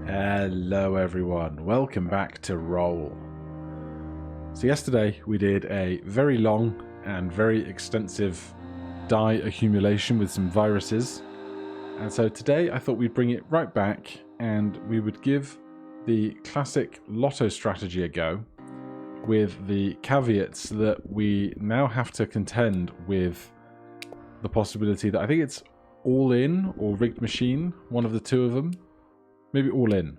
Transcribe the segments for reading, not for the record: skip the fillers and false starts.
Hello everyone, welcome back to Roll. So yesterday we did a very long and very extensive die accumulation with some viruses, and so today I thought we'd bring it right back and we would give the classic lotto strategy a go, with the caveats that we now have to contend with the possibility that I think it's all in or rigged machine, one of the two of them. Maybe all in.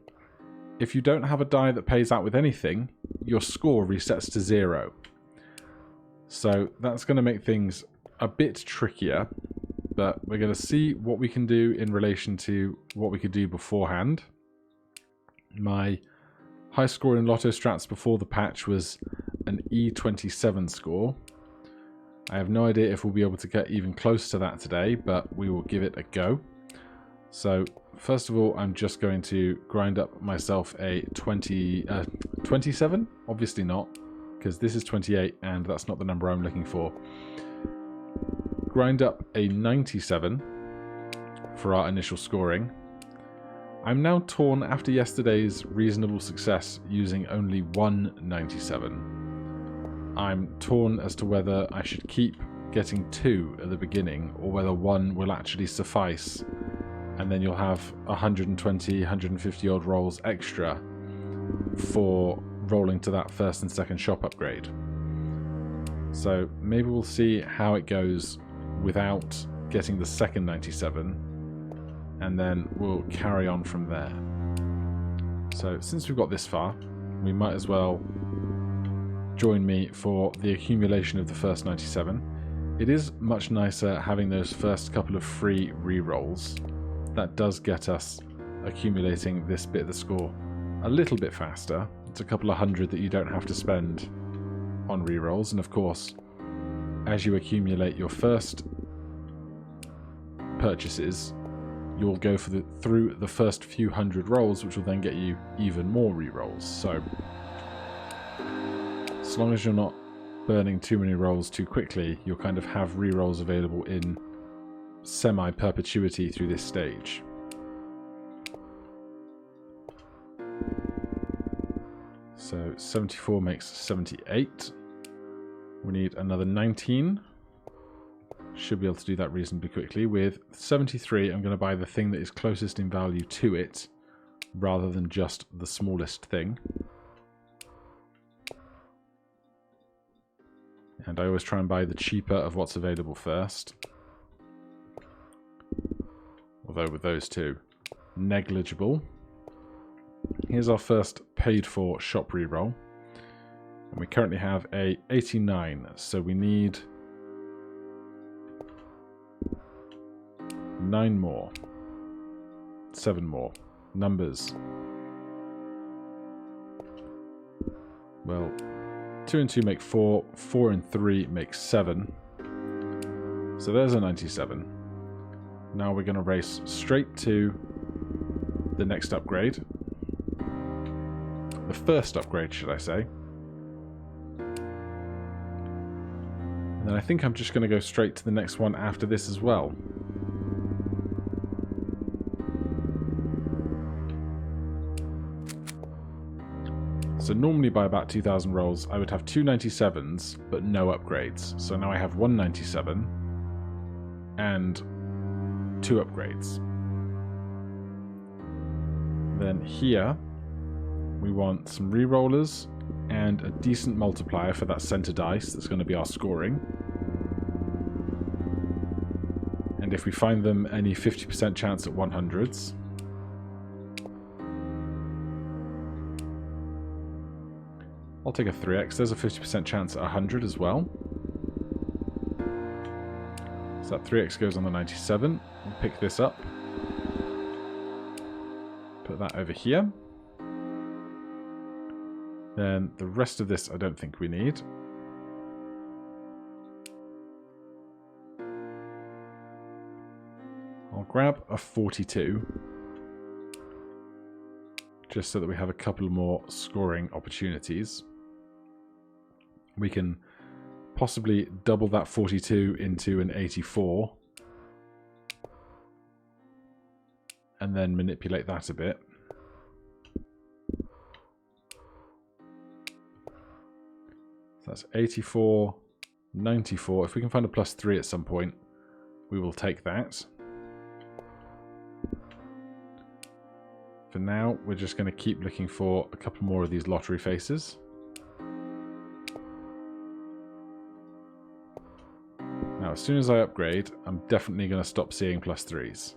If you don't have a die that pays out with anything, your score resets to 0. So that's going to make things a bit trickier, but we're going to see what we can do in relation to what we could do beforehand. My high score in lotto strats before the patch was an E27 score. I have no idea if we'll be able to get even close to that today, but we will give it a go. So first of all, I'm just going to grind up myself a 27? Obviously not, because this is 28 and that's not the number I'm looking for. Grind up a 97 for our initial scoring. I'm now torn after yesterday's reasonable success using only one 97. I'm torn as to whether I should keep getting 2 at the beginning or whether 1 will actually suffice, and then you'll have 120, 150 odd rolls extra for rolling to that first and second shop upgrade. So maybe we'll see how it goes without getting the second 97, and then we'll carry on from there. So since we've got this far, we might as well join me for the accumulation of the first 97. It is much nicer having those first couple of free re-rolls. That does get us accumulating this bit of the score a little bit faster. It's a couple of hundred that you don't have to spend on rerolls, and of course, as you accumulate your first purchases, you'll go through the first few hundred rolls, which will then get you even more rerolls. So, as long as you're not burning too many rolls too quickly, you'll kind of have rerolls available in semi-perpetuity through this stage. So 74 makes 78. We need another 19. Should be able to do that reasonably quickly. With 73, I'm going to buy the thing that is closest in value to it, rather than just the smallest thing. And I always try and buy the cheaper of what's available first. Although with those two, negligible. Here's our first paid for shop reroll. And we currently have a 89, so we need 9 more. 7 more. Numbers. Well, 2 and 2 make 4, 4 and 3 make 7. So there's a 97. Now we're going to race straight to the next upgrade. The first upgrade, should I say. And then I think I'm just going to go straight to the next one after this as well. So normally by about 2,000 rolls, I would have 2 97s, but no upgrades. So now I have 1 97 and 2 upgrades. Then here we want some re-rollers and a decent multiplier for that center dice that's going to be our scoring. And if we find them, any 50% chance at 100s. I'll take a 3x. There's a 50% chance at 100 as well. So that 3x goes on the 97. We'll pick this up. Put that over here. Then the rest of this I don't think we need. I'll grab a 42. Just so that we have a couple more scoring opportunities. We can possibly double that 42 into an 84. And then manipulate that a bit. That's 84, 94. If we can find a +3 at some point, we will take that. For now, we're just going to keep looking for a couple more of these lottery faces. Now, as soon as I upgrade, I'm definitely going to stop seeing +3s.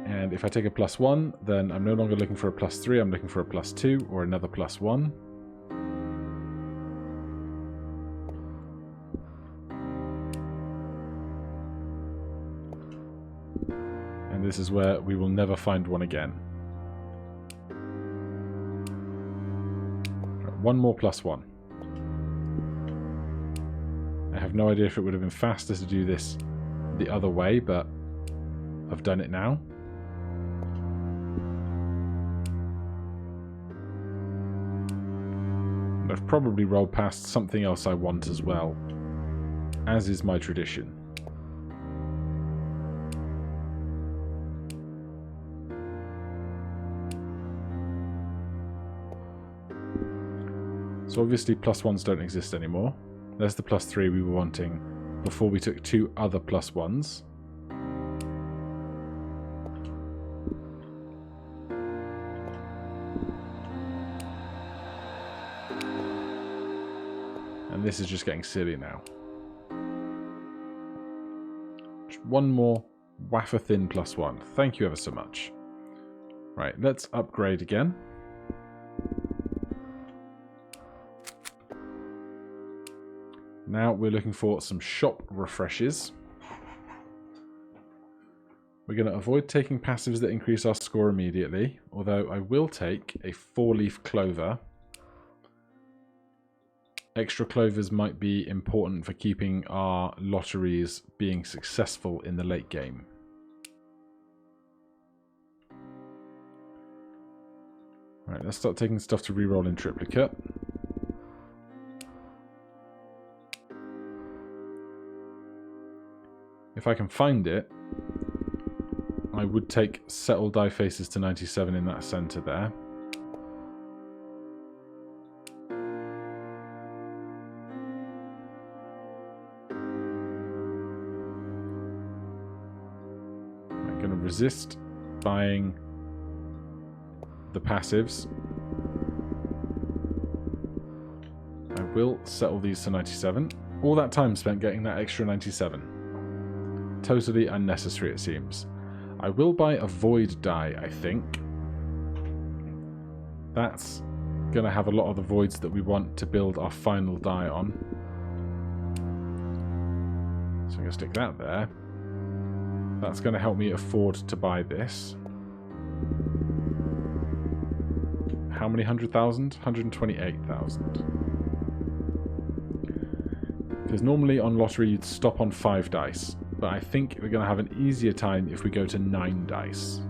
And if I take a +1, then I'm no longer looking for a +3, I'm looking for a +2 or another +1. And this is where we will never find one again. One more +1. I have no idea if it would have been faster to do this the other way, but I've done it now. And I've probably rolled past something else I want as well, as is my tradition. So obviously +1s don't exist anymore. There's the +3 we were wanting before we took 2 other +1s. And this is just getting silly now. Just one more wafer thin +1. Thank you ever so much. Right, let's upgrade again. Now we're looking for some shop refreshes. We're going to avoid taking passives that increase our score immediately, although I will take a 4-leaf clover. Extra clovers might be important for keeping our lotteries being successful in the late game. Right, let's start taking stuff to reroll in triplicate. If I can find it, I would take settle die faces to 97 in that center there. I'm going to resist buying the passives. I will settle these to 97. All that time spent getting that extra 97. Totally unnecessary, it seems. I will buy a void die, I think. That's going to have a lot of the voids that we want to build our final die on. So I'm going to stick that there. That's going to help me afford to buy this. How many 100,000? 128,000. Because normally on lottery you'd stop on 5 dice. But I think we're going to have an easier time if we go to 9 dice.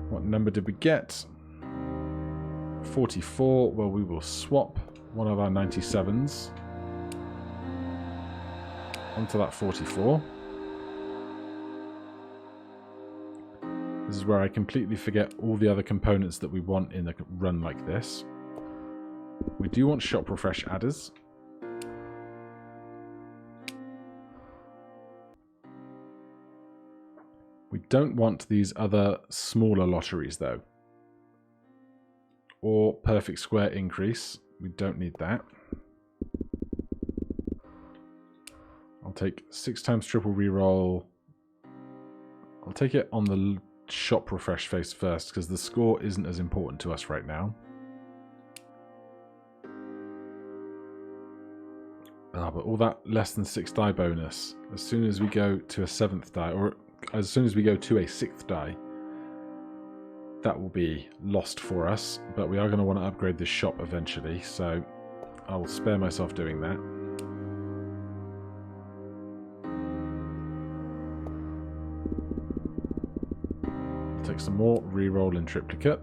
What number did we get? 44. Well, we will swap one of our 97s onto that 44. This is where I completely forget all the other components that we want in a run like this. We do want shop refresh adders. We don't want these other smaller lotteries though. Or perfect square increase. We don't need that. I'll take 6 times triple reroll. I'll take it on the shop refresh face first because the score isn't as important to us right now. But all that less than 6 die bonus. As soon as we go to a 7th die, or as soon as we go to a 6th die, that will be lost for us. But we are going to want to upgrade this shop eventually, so I will spare myself doing that. I'll take some more reroll in triplicate.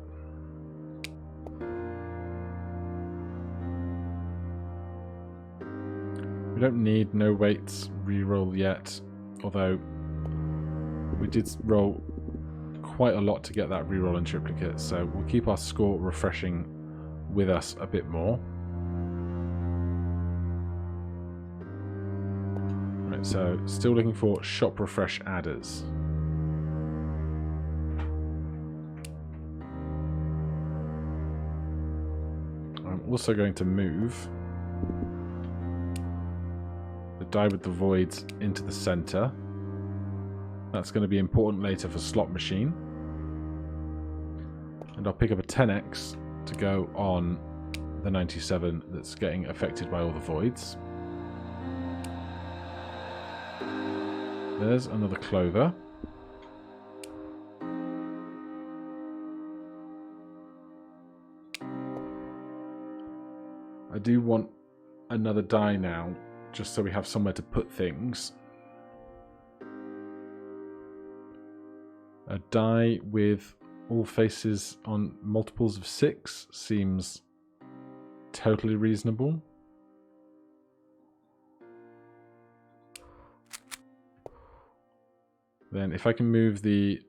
We don't need no weights reroll yet, although we did roll quite a lot to get that reroll in triplicate, so we'll keep our score refreshing with us a bit more. Right, so still looking for shop refresh adders. I'm also going to move the die with the voids into the center. That's going to be important later for slot machine. And I'll pick up a 10x to go on the 97 that's getting affected by all the voids. There's another clover. I do want another die now, just so we have somewhere to put things. A die with all faces on multiples of 6 seems totally reasonable. Then if I can move the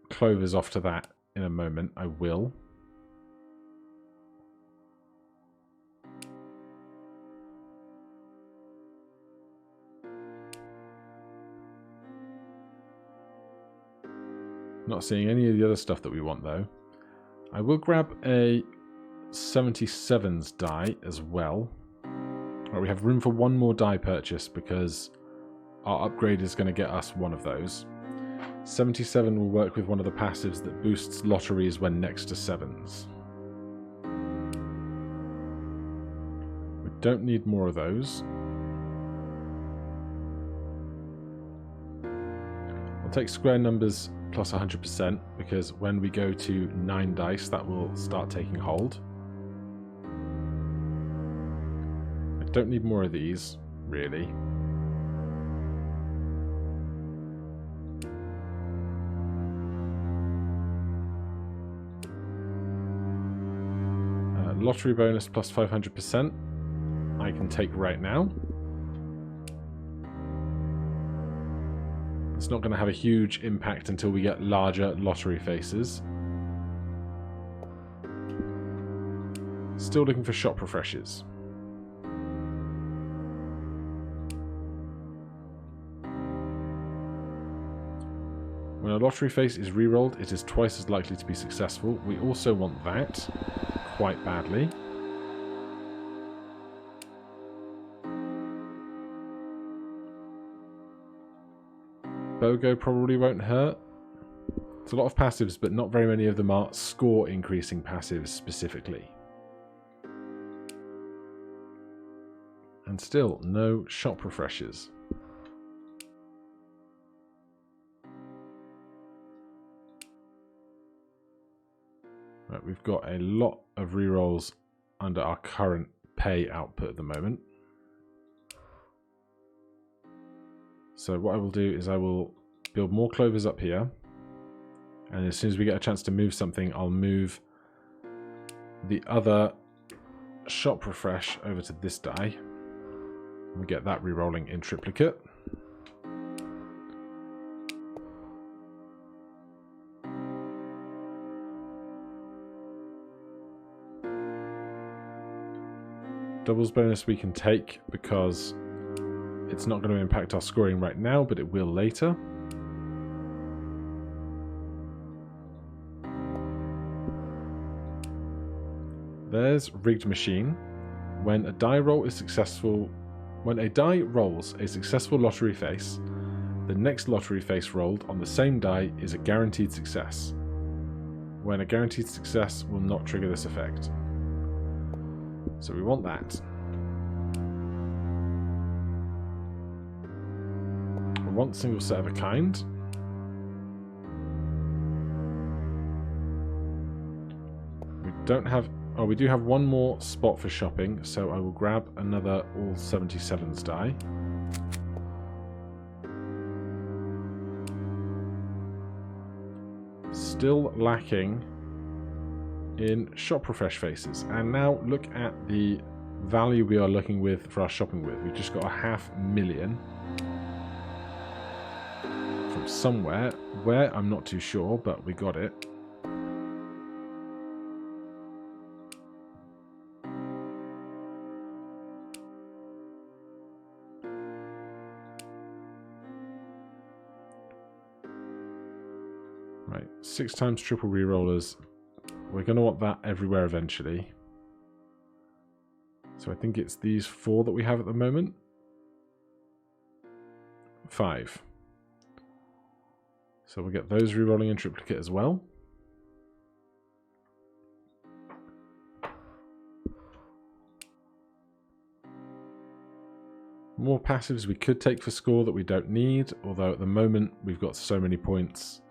clovers off to that in a moment, I will. Not seeing any of the other stuff that we want though. I will grab a 77's die as well. Right, we have room for one more die purchase because our upgrade is going to get us one of those. 77 will work with one of the passives that boosts lotteries when next to 7s. We don't need more of those. I'll take square numbers plus 100% because when we go to 9 dice that will start taking hold. I don't need more of these, really. Lottery bonus plus 500% I can take right now. It's not going to have a huge impact until we get larger lottery faces. Still looking for shop refreshes. When a lottery face is rerolled, it is twice as likely to be successful. We also want that quite badly. BOGO probably won't hurt. It's a lot of passives, but not very many of them are score increasing passives specifically. And still, no shop refreshes. Right, we've got a lot of rerolls under our current pay output at the moment. So what I will do is I will build more clovers up here. And as soon as we get a chance to move something, I'll move the other shop refresh over to this die. We get that re-rolling in triplicate. Doubles bonus we can take because it's not going to impact our scoring right now, but it will later. There's rigged machine. When a die rolls a successful lottery face, the next lottery face rolled on the same die is a guaranteed success. When a guaranteed success will not trigger this effect. So we want that. We want single set of a kind. We don't have... Oh, we do have one more spot for shopping, so I will grab another all 77's die. Still lacking in shop refresh faces. And now look at the value we are looking with for our shopping with. We've just got 500,000 from somewhere. Where, I'm not too sure, but we got it. Right, 6 times triple re-rollers. We're going to want that everywhere eventually. So I think it's these 4 that we have at the moment. 5. So we'll get those re-rolling in triplicate as well. More passives we could take for score that we don't need, although at the moment we've got so many points,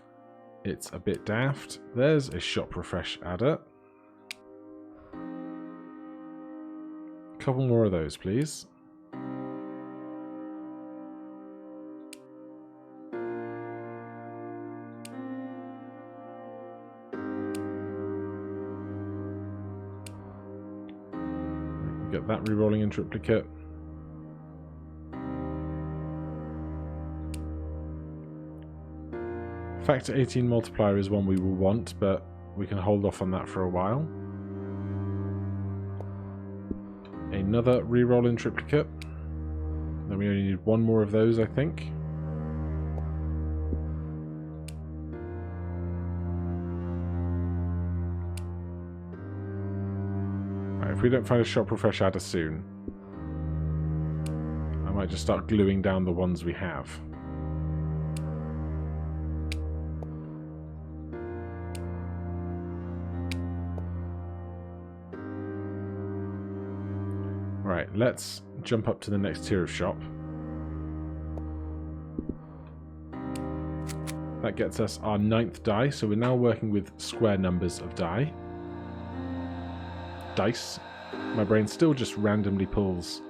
it's a bit daft. There's a shop refresh adder. A couple more of those, please. Get that re-rolling in triplicate. Factor 18 multiplier is one we will want, but we can hold off on that for a while. Another re-roll in triplicate. Then we only need 1 more of those, I think. Right, if we don't find a shop refresh adder soon, I might just start gluing down the ones we have. Right, let's jump up to the next tier of shop. That gets us our 9th die, so we're now working with square numbers of dice. My brain still just randomly pulls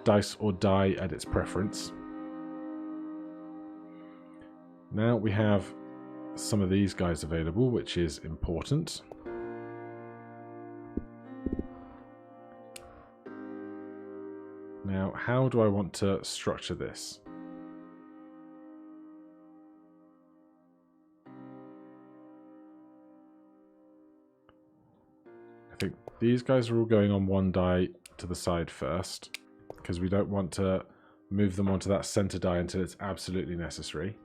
dice or die at its preference. Now we have some of these guys available, which is important. Now, how do I want to structure this? I think these guys are all going on 1 die to the side first, because we don't want to move them onto that center die until it's absolutely necessary.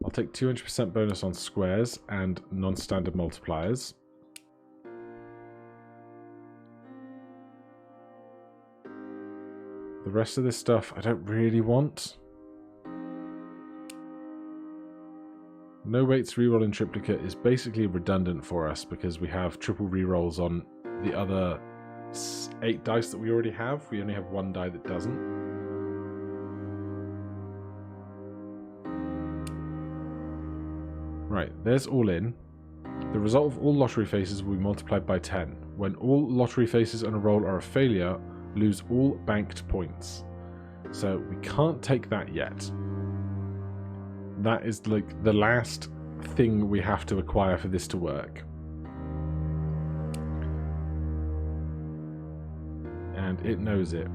I'll take 200% bonus on squares and non-standard multipliers. The rest of this stuff I don't really want. No weights reroll in triplicate is basically redundant for us because we have triple rerolls on the other 8 dice that we already have. We only have 1 die that doesn't. Right, there's all in. The result of all lottery faces will be multiplied by 10. When all lottery faces on a roll are a failure, lose all banked points. So we can't take that yet. That is like the last thing we have to acquire for this to work. And it knows it.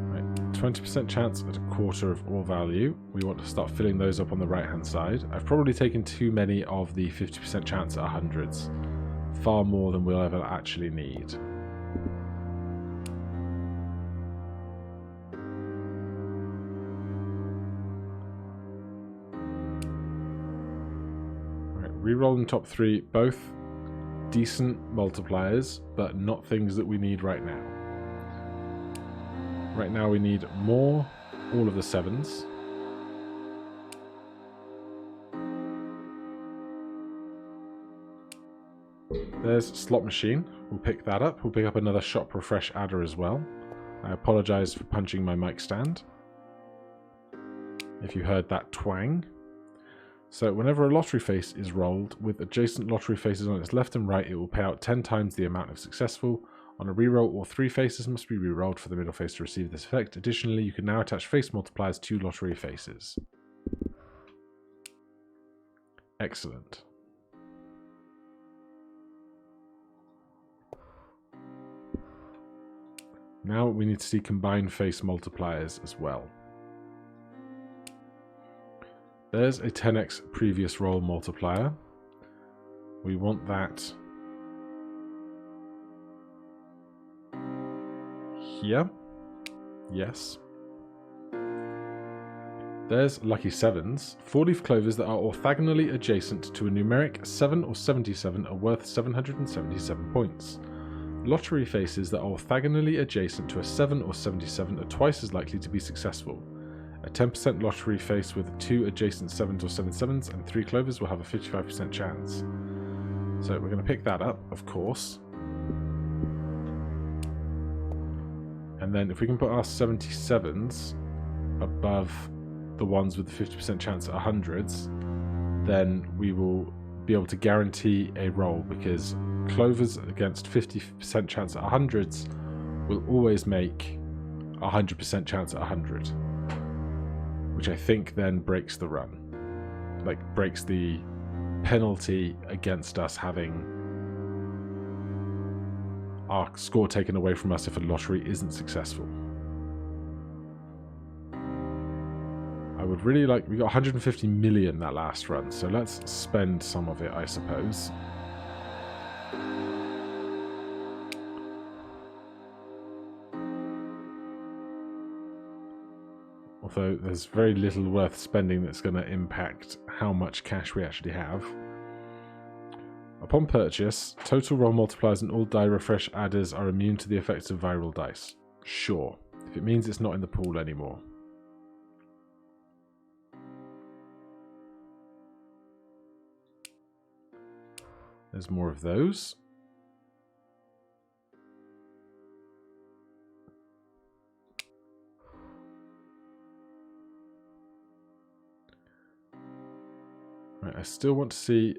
Right, 20% chance at a quarter of all value. We want to start filling those up on the right hand side. I've probably taken too many of the 50% chance at hundreds. Far more than we'll ever actually need. Right, rerolling top 3, both decent multipliers, but not things that we need right now. Right now we need more, all of the 7s. There's slot machine. We'll pick that up. We'll pick up another shop refresh adder as well. I apologize for punching my mic stand, if you heard that twang. So whenever a lottery face is rolled with adjacent lottery faces on its left and right, it will pay out 10 times the amount of successful. On a reroll, all 3 faces must be rerolled for the middle face to receive this effect. Additionally, you can now attach face multipliers to lottery faces. Excellent. Now we need to see combined face multipliers as well. There's a 10x previous roll multiplier. We want that here. Yes. There's lucky 7s. 4-leaf clovers that are orthogonally adjacent to a numeric 7 or 77 are worth 777 points. Lottery faces that are orthogonally adjacent to a 7 or 77 are twice as likely to be successful. A 10% lottery face with 2 adjacent 7s or 77s and 3 clovers will have a 55% chance. So we're going to pick that up, of course. And then if we can put our 77s above the ones with the 50% chance at 100s, then we will be able to guarantee a roll, because clovers against 50% chance at 100s will always make 100% chance at 100. Which I think then breaks the run. Like, breaks the penalty against us having our score taken away from us if a lottery isn't successful. I would really like... We got 150 million that last run, so let's spend some of it, I suppose. Although there's very little worth spending that's going to impact how much cash we actually have. Upon purchase, total roll multipliers and all die refresh adders are immune to the effects of viral dice. Sure, if it means it's not in the pool anymore. There's more of those. Right, I still want to see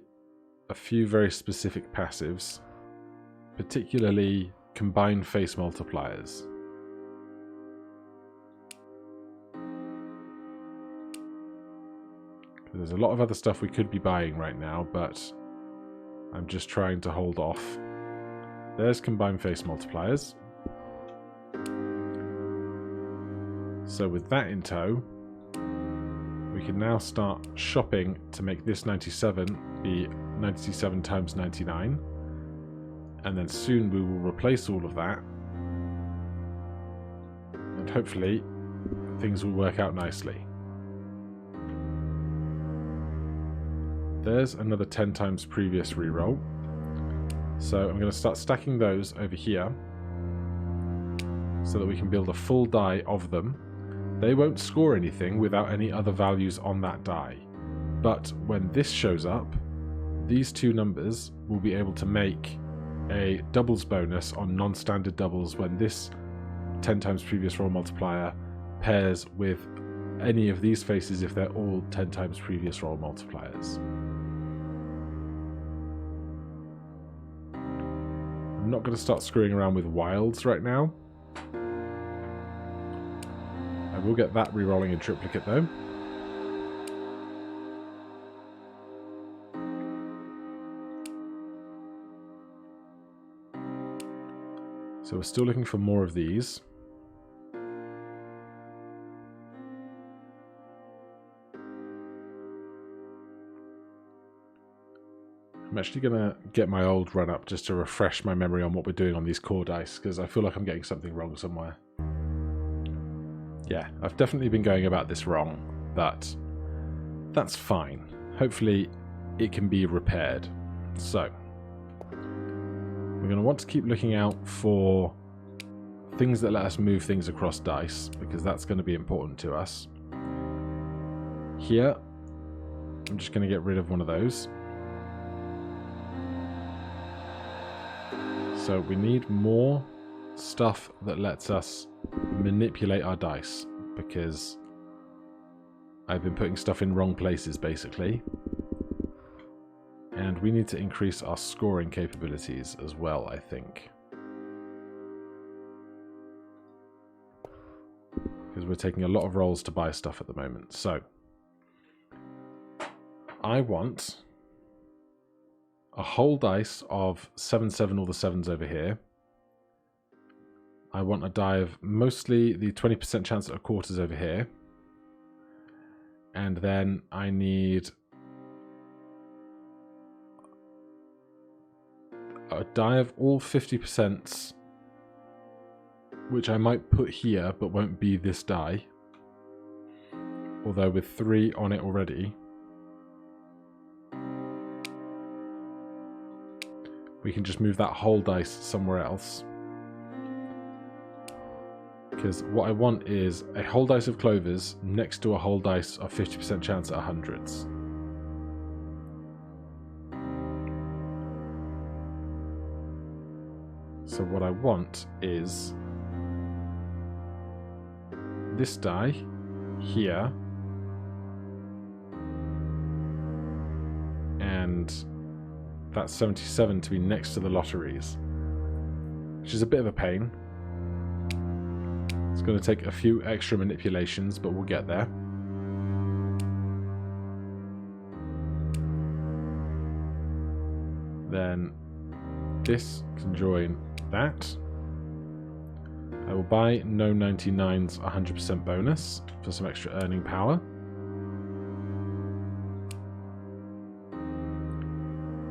a few very specific passives, particularly combined face multipliers. There's a lot of other stuff we could be buying right now, but I'm just trying to hold off. There's combined face multipliers. So with that in tow, we can now start shopping to make this 97 be 97 times 99. And then soon we will replace all of that. And hopefully things will work out nicely. There's another 10 times previous reroll. So I'm going to start stacking those over here so that we can build a full die of them. They won't score anything without any other values on that die. But when this shows up, these two numbers will be able to make a doubles bonus on non-standard doubles when this 10 times previous roll multiplier pairs with any of these faces if they're all 10 times previous roll multipliers. I'm not going to start screwing around with wilds right now. I will get that re-rolling in triplicate though. So we're still looking for more of these. I'm actually going to get my old run up just to refresh my memory on what we're doing on these core dice, because I feel like I'm getting something wrong somewhere. Yeah, I've definitely been going about this wrong, but that's fine. Hopefully it can be repaired. So, we're going to want to keep looking out for things that let us move things across dice, because that's going to be important to us. Here, I'm just going to get rid of one of those. So we need more stuff that lets us manipulate our dice, because I've been putting stuff in wrong places basically. And we need to increase our scoring capabilities as well, I think. Because we're taking a lot of rolls to buy stuff at the moment. So, I want a whole dice of 7/7, all the 7s over here. I want a die of mostly the 20% chance at a quarters over here. And then I need a die of all 50%, which I might put here, but won't be this die. Although with 3 on it already, we can just move that whole dice somewhere else. Because what I want is a whole dice of clovers next to a whole dice of 50% chance at hundreds. So what I want is this die here and that 77 to be next to the lotteries, which is a bit of a pain. It's going to take a few extra manipulations, but we'll get there. Then this can join that. I will buy no 99's 100% bonus for some extra earning power.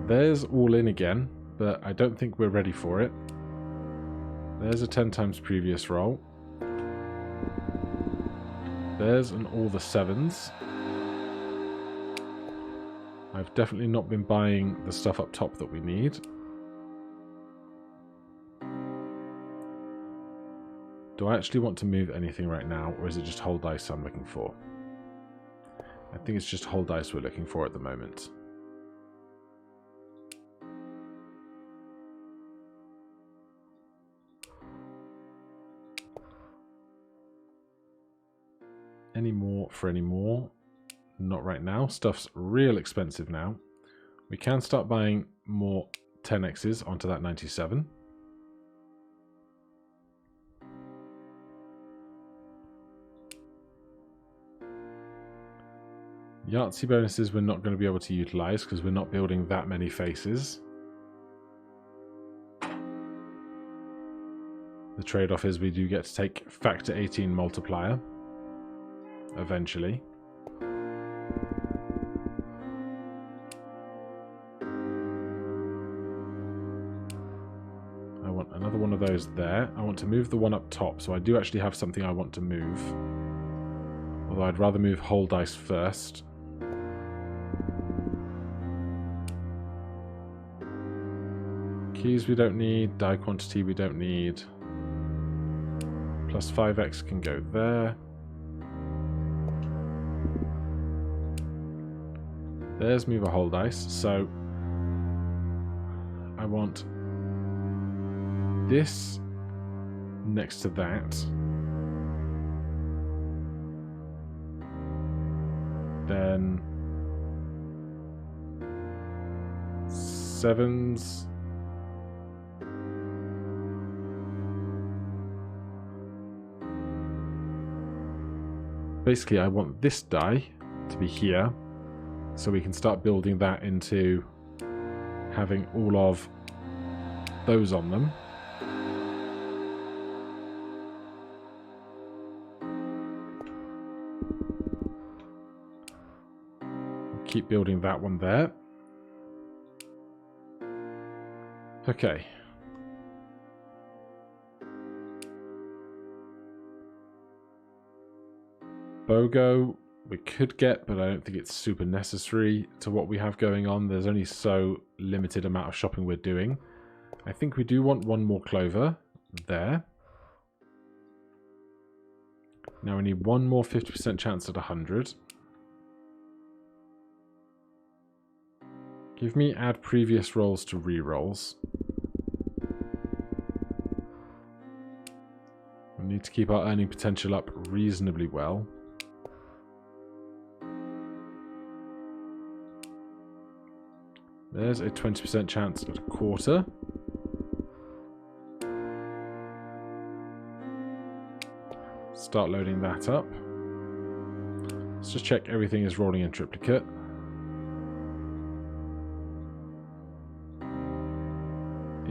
There's all in again, but I don't think we're ready for it. There's a 10 times previous roll. There's an all the 7s. I've definitely not been buying the stuff up top that we need. Do I actually want to move anything right now, or is it just whole dice I'm looking for? I think it's just whole dice we're looking for at the moment. Any more for any more? Not right now. Stuff's real expensive now. We can start buying more 10x's onto that 97. Yahtzee bonuses we're not going to be able to utilize because we're not building that many faces. The trade-off is we do get to take factor 18 multiplier eventually. I want another one of those there. I want to move the one up top, so I do actually have something I want to move. Although I'd rather move whole dice first. Keys we don't need, die quantity we don't need. Plus 5x can go there. There's move a whole dice, so I want this next to that. Then 7s. Basically, I want this die to be here, so we can start building that into having all of those on them. Keep building that one there. Okay. BOGO we could get, but I don't think it's super necessary to what we have going on. There's only so limited amount of shopping we're doing. I think we do want one more clover there. Now we need one more 50% chance at 100. Give me add previous rolls to re-rolls. We need to keep our earning potential up reasonably well. There's a 20% chance at a quarter. Start loading that up. Let's just check everything is rolling in triplicate.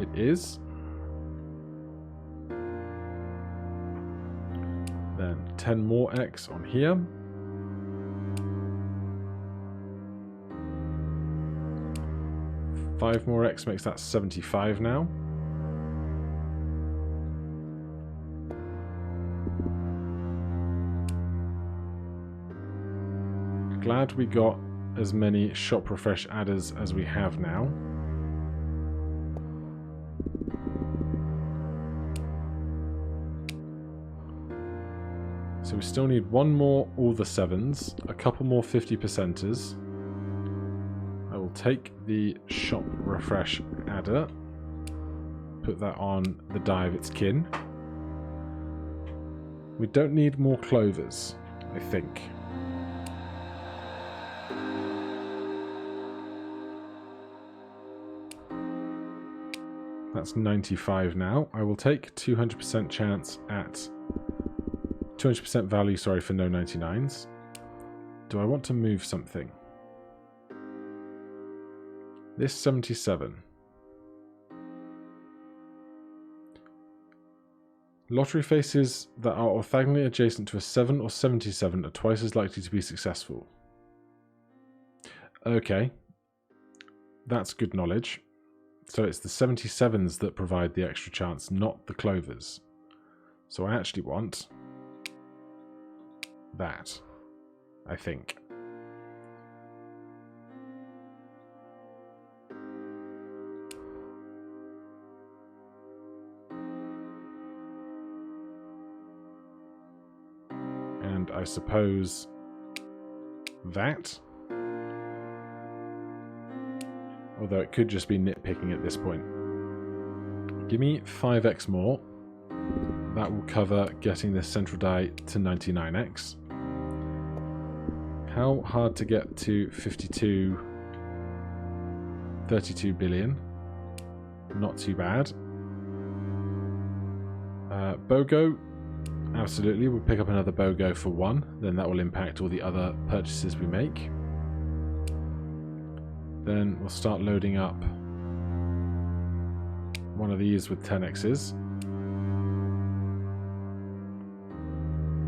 It is. And 10 more X on here. Five more X makes that 75 now. Glad we got as many shop refresh adders as we have now. So we still need one more all the 7s, a couple more 50%ers. I will take the shop refresh adder, put that on the die of its kin. We don't need more clovers, I think. That's 95 now. I will take 200% chance at 200% value, sorry, for no 99s. Do I want to move something? This 77. Lottery faces that are orthogonally adjacent to a 7 or 77 are twice as likely to be successful. Okay. That's good knowledge. So it's the 77s that provide the extra chance, not the clovers. So I actually want that, I think. And I suppose that. Although it could just be nitpicking at this point. Give me 5x more. That will cover getting this central die to 99x. How hard to get to 32 billion? Not too bad. BOGO, absolutely. We'll pick up another BOGO for 1. Then that will impact all the other purchases we make. Then we'll start loading up one of these with 10x's.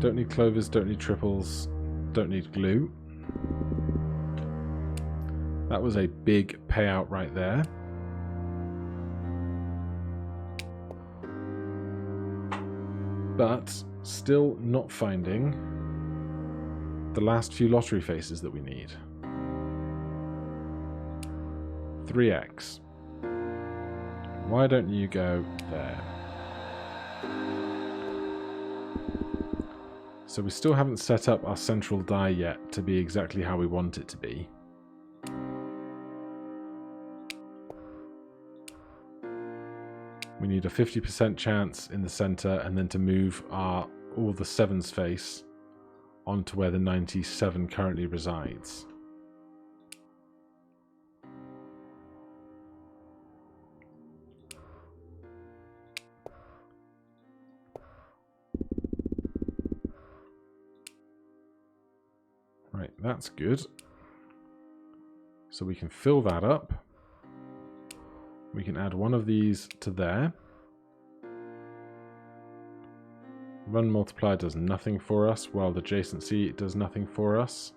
Don't need clovers, don't need triples, don't need glue. That was a big payout right there. But still not finding the last few lottery faces that we need. 3x. Why don't you go there? So we still haven't set up our central die yet to be exactly how we want it to be. We need a 50% chance in the center and then to move all the 7s face onto where the 97 currently resides. Right, that's good. So we can fill that up. We can add one of these to there. Run multiplier does nothing for us, while the adjacency does nothing for us.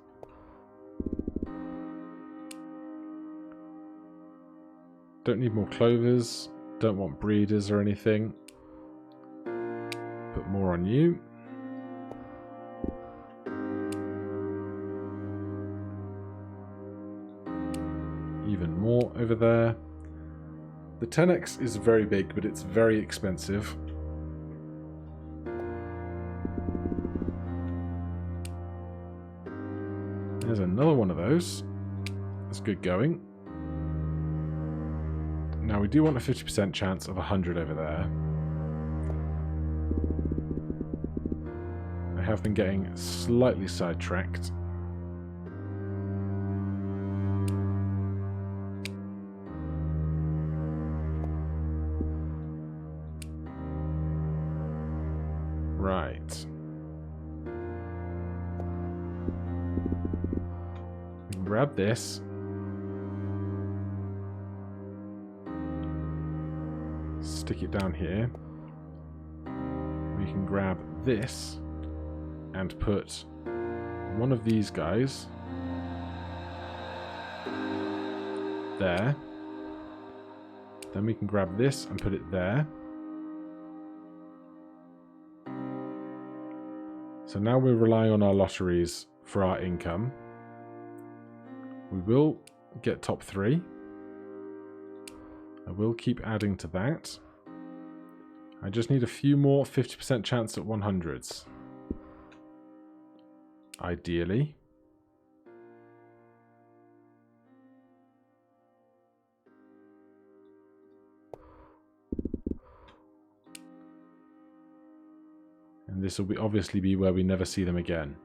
Don't need more clovers. Don't want breeders or anything. Put more on you. Even more over there. The 10x is very big, but it's very expensive. There's another one of those. That's good going. Now we do want a 50% chance of 100 over there. I have been getting slightly sidetracked. Right. We can grab this. Stick it down here. We can grab this and put one of these guys there. Then we can grab this and put it there. So now we're relying on our lotteries for our income. We will get top 3. I will keep adding to that. I just need a few more 50% chance at 100s. Ideally. And this will obviously be where we never see them again.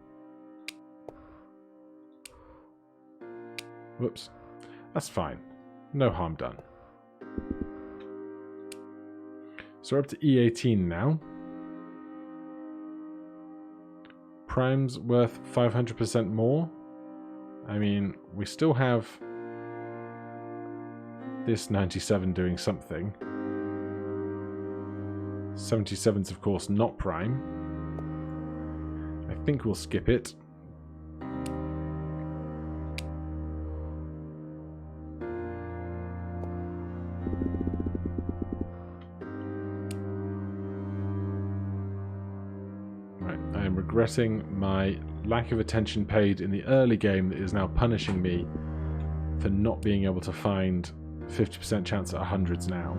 Whoops. That's fine. No harm done. So we're up to E18 now. Prime's worth 500% more. I mean, we still have this 97 doing something. 77's of course not prime. I think we'll skip it. Regretting my lack of attention paid in the early game that is now punishing me for not being able to find 50% chance at 100s now.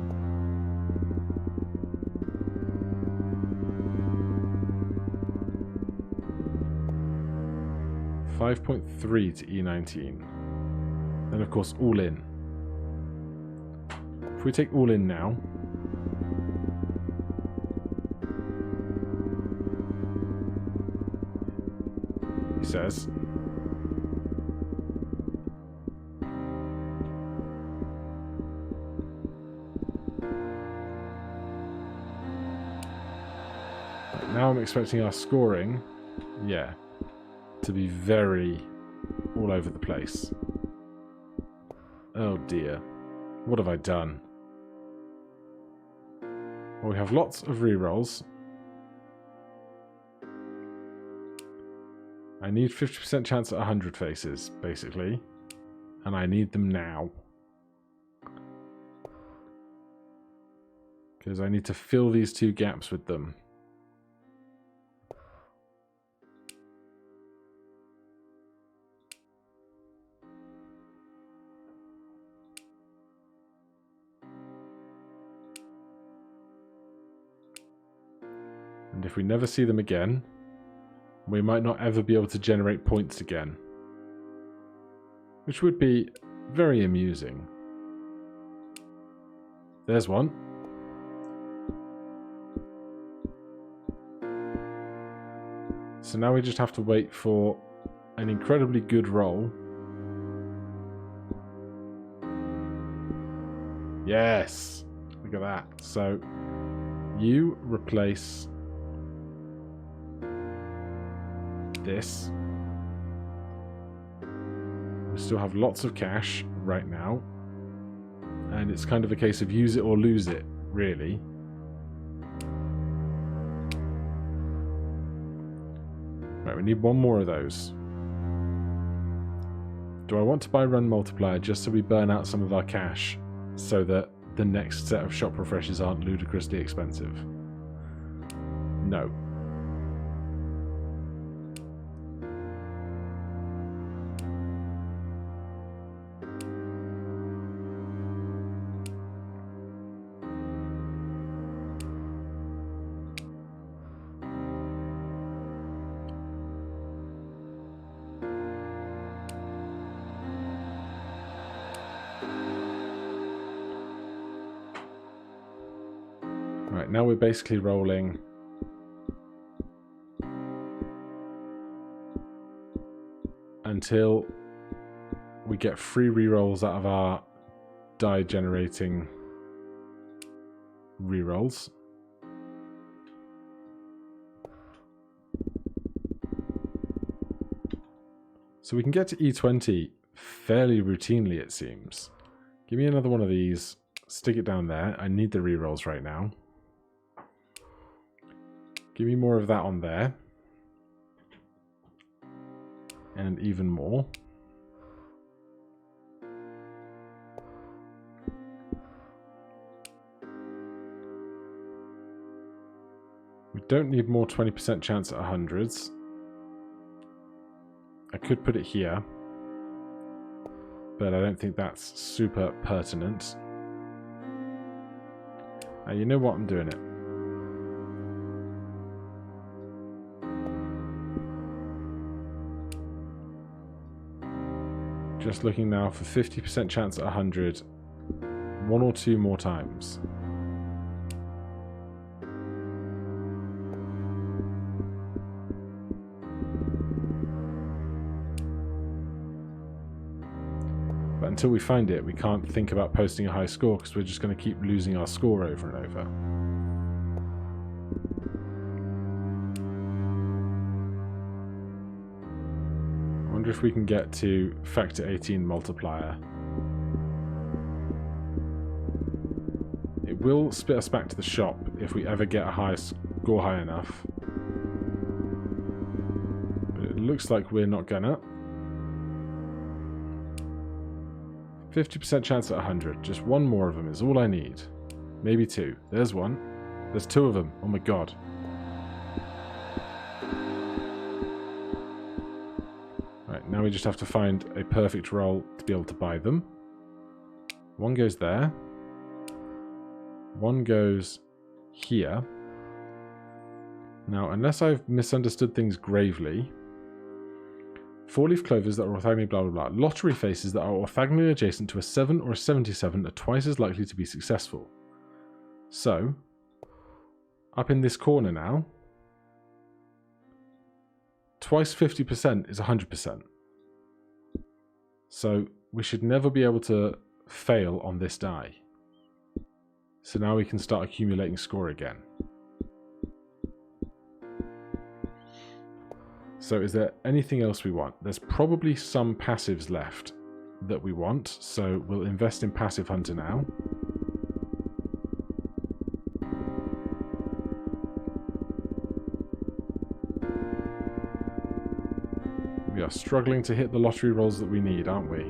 $5.3 to E19. And of course all in. If we take all in now, says now I'm expecting our scoring, yeah, to be very all over the place. Oh dear, what have I done? Well, we have lots of rerolls. I need 50% chance at 100 faces, basically. And I need them now. Because I need to fill these 2 gaps with them. And if we never see them again, we might not ever be able to generate points again. Which would be very amusing. There's one. So now we just have to wait for an incredibly good roll. Yes! Look at that. So you replace this. We still have lots of cash right now, and it's kind of a case of use it or lose it, really. Right, we need one more of those. Do I want to buy Run Multiplier just so we burn out some of our cash so that the next set of shop refreshes aren't ludicrously expensive? No. Right, now we're basically rolling until we get 3 rerolls out of our die generating rerolls. So we can get to E20 fairly routinely, it seems. Give me another one of these, stick it down there. I need the rerolls right now. Give me more of that on there. and even more. We don't need more 20% chance at 100s. I could put it here, but I don't think that's super pertinent. You know what? I'm doing it. Just looking now for 50% chance at 100. 1 or 2 more times. But until we find it, we can't think about posting a high score because we're just going to keep losing our score over and over. I wonder if we can get to factor 18 multiplier. It will spit us back to the shop if we ever get a high score high enough. But it looks like we're not gonna. 50% chance at 100. Just 1 more of them is all I need. Maybe 2. There's 1. There's 2 of them. Oh my god. Right, now we just have to find a perfect roll to be able to buy them. 1 goes there. 1 goes here. Now, unless I've misunderstood things gravely, 4-leaf clovers that are orthogonally blah blah blah. Lottery faces that are orthogonally adjacent to a 7 or a 77 are twice as likely to be successful. So, up in this corner now, twice 50% is 100%. So, we should never be able to fail on this die. So now we can start accumulating score again. So is there anything else we want? There's probably some passives left that we want, so we'll invest in Passive Hunter now. We are struggling to hit the lottery rolls that we need, aren't we?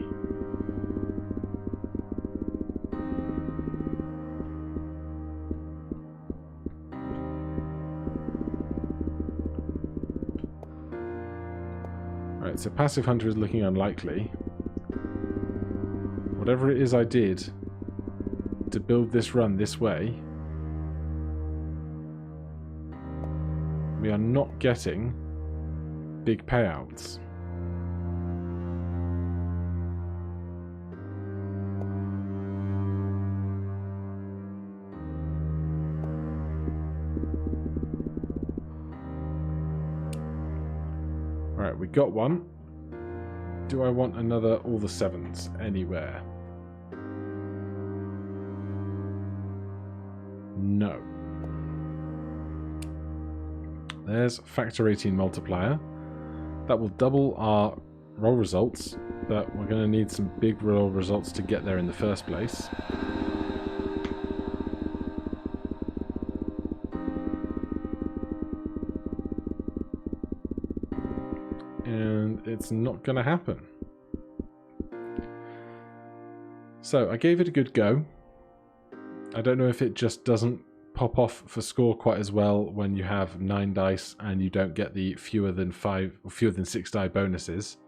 So Passive Hunter is looking unlikely. Whatever it is I did to build this run this way, we are not getting big payouts. Alright, we got one. Do I want another all the 7s anywhere? No. There's factor 18 multiplier. That will double our roll results, but we're going to need some big roll results to get there in the first place. And it's not going to happen. So I gave it a good go. I don't know if it just doesn't pop off for score quite as well when you have 9 dice and you don't get the fewer than 6 die bonuses.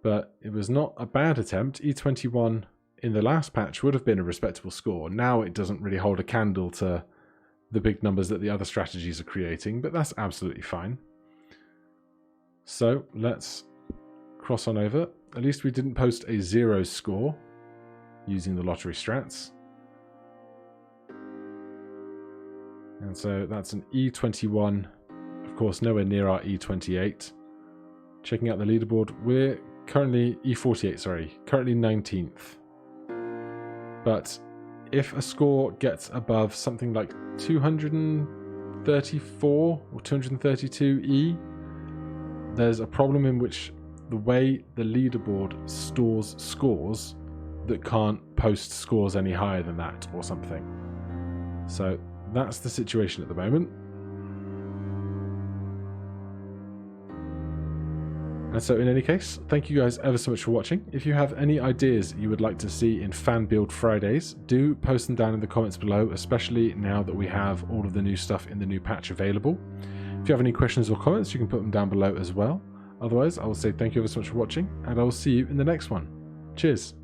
But it was not a bad attempt. E21 in the last patch would have been a respectable score. Now it doesn't really hold a candle to the big numbers that the other strategies are creating, but that's absolutely fine. So let's cross on over. At least we didn't post a 0 score using the lottery strats. And so that's an E21, of course nowhere near our E28. Checking out the leaderboard, we're currently E48, sorry, currently 19th. But if a score gets above something like 234 or 232E, there's a problem in which the way the leaderboard stores scores that can't post scores any higher than that or something. So that's the situation at the moment. And so in any case, thank you guys ever so much for watching. If you have any ideas you would like to see in Fan Build Fridays, do post them down in the comments below, especially now that we have all of the new stuff in the new patch available. If you have any questions or comments, you can put them down below as well. Otherwise, I will say thank you ever so much for watching, and I will see you in the next one. Cheers!